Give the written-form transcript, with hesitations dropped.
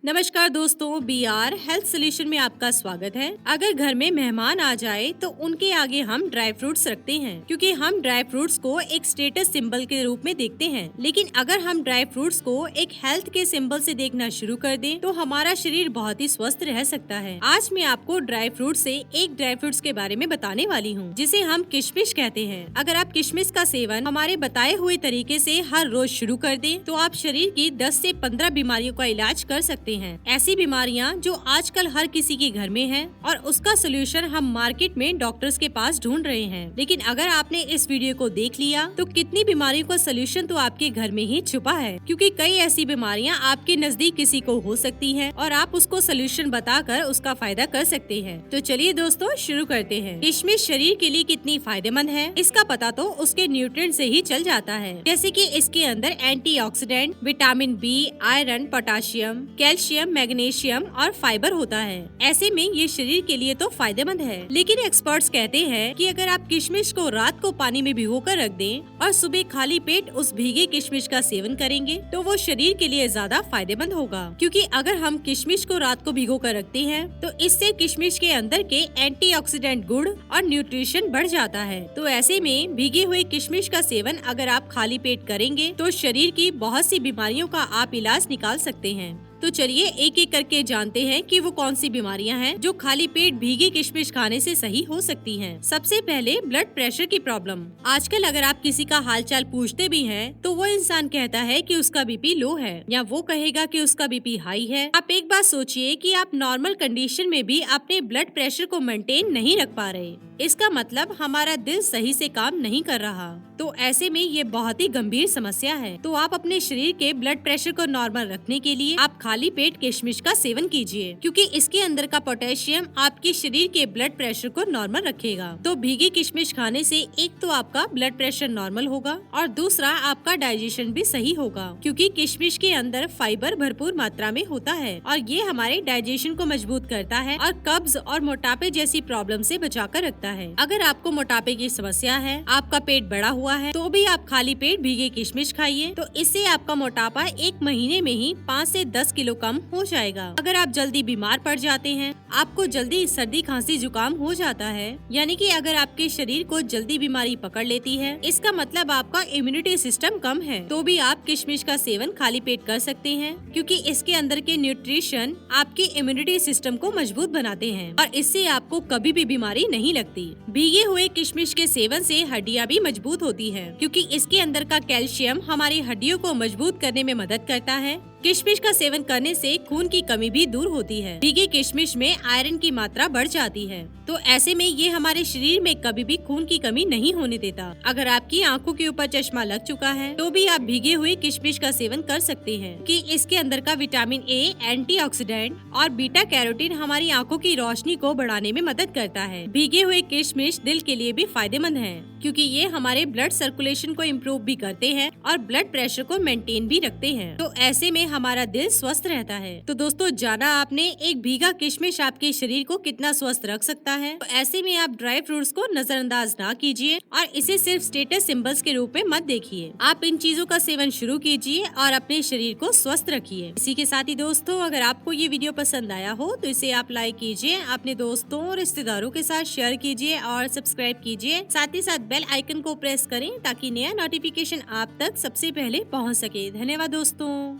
नमस्कार दोस्तों, BR health solution में आपका स्वागत है। अगर घर में मेहमान आ जाए तो उनके आगे हम ड्राई फ्रूट्स रखते हैं क्योंकि हम ड्राई फ्रूट्स को एक स्टेटस सिंबल के रूप में देखते हैं। लेकिन अगर हम ड्राई फ्रूट्स को एक हेल्थ के सिंबल से देखना शुरू कर दें तो हमारा शरीर बहुत ही स्वस्थ रह सकता है। आज मैं आपको ड्राई फ्रूट से एक ड्राई फ्रूट्स के बारे में बताने वाली हूँ जिसे हम किशमिश कहते हैं। अगर आप किशमिश का सेवन हमारे बताए हुए तरीके से हर रोज शुरू कर दें तो आप शरीर की 10 से 15 बीमारियों का इलाज कर सकते हैं। ऐसी बीमारियां जो आजकल हर किसी के घर में हैं और उसका सोल्यूशन हम मार्केट में डॉक्टर्स के पास ढूंढ रहे हैं। लेकिन अगर आपने इस वीडियो को देख लिया तो कितनी बीमारियों का सोल्यूशन तो आपके घर में ही छुपा है, क्योंकि कई ऐसी बीमारियां आपके नजदीक किसी को हो सकती हैं और आप उसको सोल्यूशन बताकर उसका फायदा कर सकते हैं। तो चलिए दोस्तों शुरू करते हैं। किशमिश शरीर के लिए कितनी फायदेमंद है इसका पता तो उसके न्यूट्रिएंट से ही चल जाता है, जैसे कि इसके अंदर antioxidant, vitamin B, iron, potassium, calcium, magnesium और फाइबर होता है। ऐसे में ये शरीर के लिए तो फायदेमंद है। लेकिन एक्सपर्ट्स कहते हैं कि अगर आप किशमिश को रात को पानी में भिगोकर रख दें और सुबह खाली पेट उस भीगे किशमिश का सेवन करेंगे तो वो शरीर के लिए ज्यादा फायदेमंद होगा, क्योंकि अगर हम किशमिश को रात को भिगोकर रखते हैं तो इससे किशमिश के अंदर के एंटीऑक्सीडेंट गुण और न्यूट्रिशन बढ़ जाता है। तो ऐसे में भीगे हुए किशमिश का सेवन अगर आप खाली पेट करेंगे तो शरीर की बहुत सी बीमारियों का आप इलाज निकाल सकते हैं। तो चलिए एक एक करके जानते हैं कि वो कौन सी बीमारियां हैं जो खाली पेट भीगे किशमिश खाने से सही हो सकती हैं। सबसे पहले ब्लड प्रेशर की प्रॉब्लम। आजकल अगर आप किसी का हालचाल पूछते भी हैं तो वो इंसान कहता है कि उसका बीपी लो है या वो कहेगा कि उसका बीपी हाई है। आप एक बात सोचिए कि आप नॉर्मल कंडीशन में भी अपने ब्लड प्रेशर को मेंटेन नहीं रख पा रहे, इसका मतलब हमारा दिल सही से काम नहीं कर रहा। तो ऐसे में ये बहुत ही गंभीर समस्या है। तो आप अपने शरीर के ब्लड प्रेशर को नॉर्मल रखने के लिए आप खाली पेट किशमिश का सेवन कीजिए, क्योंकि इसके अंदर का पोटेशियम आपके शरीर के ब्लड प्रेशर को नॉर्मल रखेगा। तो भीगे किशमिश खाने से एक तो आपका ब्लड प्रेशर नॉर्मल होगा और दूसरा आपका डाइजेशन भी सही होगा, क्योंकि किशमिश के अंदर फाइबर भरपूर मात्रा में होता है और ये हमारे डाइजेशन को मजबूत करता है और कब्ज और मोटापे जैसी प्रॉब्लम से बचा कर रखता है। अगर आपको मोटापे की समस्या है, आपका पेट बड़ा हुआ है, तो भी आप खाली पेट भीगे किशमिश खाइए, तो इससे आपका मोटापा 1 महीने में ही 5 से 10 किलो कम हो जाएगा। अगर आप जल्दी बीमार पड़ जाते हैं, आपको जल्दी सर्दी खांसी जुकाम हो जाता है, यानी कि अगर आपके शरीर को जल्दी बीमारी पकड़ लेती है, इसका मतलब आपका इम्यूनिटी सिस्टम कम है, तो भी आप किशमिश का सेवन खाली पेट कर सकते हैं, क्योंकि इसके अंदर के न्यूट्रिशन आपके इम्यूनिटी सिस्टम को मजबूत बनाते हैं और इससे आपको कभी भी बीमारी नहीं लगती। भीगे हुए किशमिश के सेवन से हड्डियां भी मजबूत होती है, क्योंकि इसके अंदर का कैल्शियम हमारी हड्डियों को मजबूत करने में मदद करता है। किशमिश का सेवन करने से खून की कमी भी दूर होती है। भीगे किशमिश में आयरन की मात्रा बढ़ जाती है, तो ऐसे में ये हमारे शरीर में कभी भी खून की कमी नहीं होने देता। अगर आपकी आंखों के ऊपर चश्मा लग चुका है तो भी आप भीगे हुए किशमिश का सेवन कर सकते हैं, कि इसके अंदर का विटामिन ए, एंटीऑक्सीडेंट और बीटा कैरोटीन हमारी आंखों की रोशनी को बढ़ाने में मदद करता है। भीगे हुए किशमिश दिल के लिए भी फायदेमंद है, क्योंकि ये हमारे ब्लड सर्कुलेशन को इम्प्रूव भी करते हैं और ब्लड प्रेशर को मेंटेन भी रखते हैं। तो ऐसे में हमारा दिल स्वस्थ रहता है। तो दोस्तों, जाना आपने एक भीगा किशमिश आपके शरीर को कितना स्वस्थ रख सकता है। तो ऐसे में आप ड्राई फ्रूट्स को नजरअंदाज ना कीजिए और इसे सिर्फ स्टेटस सिंबल्स के रूप में मत देखिए। आप इन चीजों का सेवन शुरू कीजिए और अपने शरीर को स्वस्थ रखिए। इसी के साथ ही दोस्तों, अगर आपको ये वीडियो पसंद आया हो तो इसे आप लाइक कीजिए, अपने दोस्तों और रिश्तेदारों के साथ शेयर कीजिए और सब्सक्राइब कीजिए। साथ ही साथ बेल आइकन को प्रेस करें ताकि नया नोटिफिकेशन आप तक सबसे पहले पहुंच सके। धन्यवाद दोस्तों।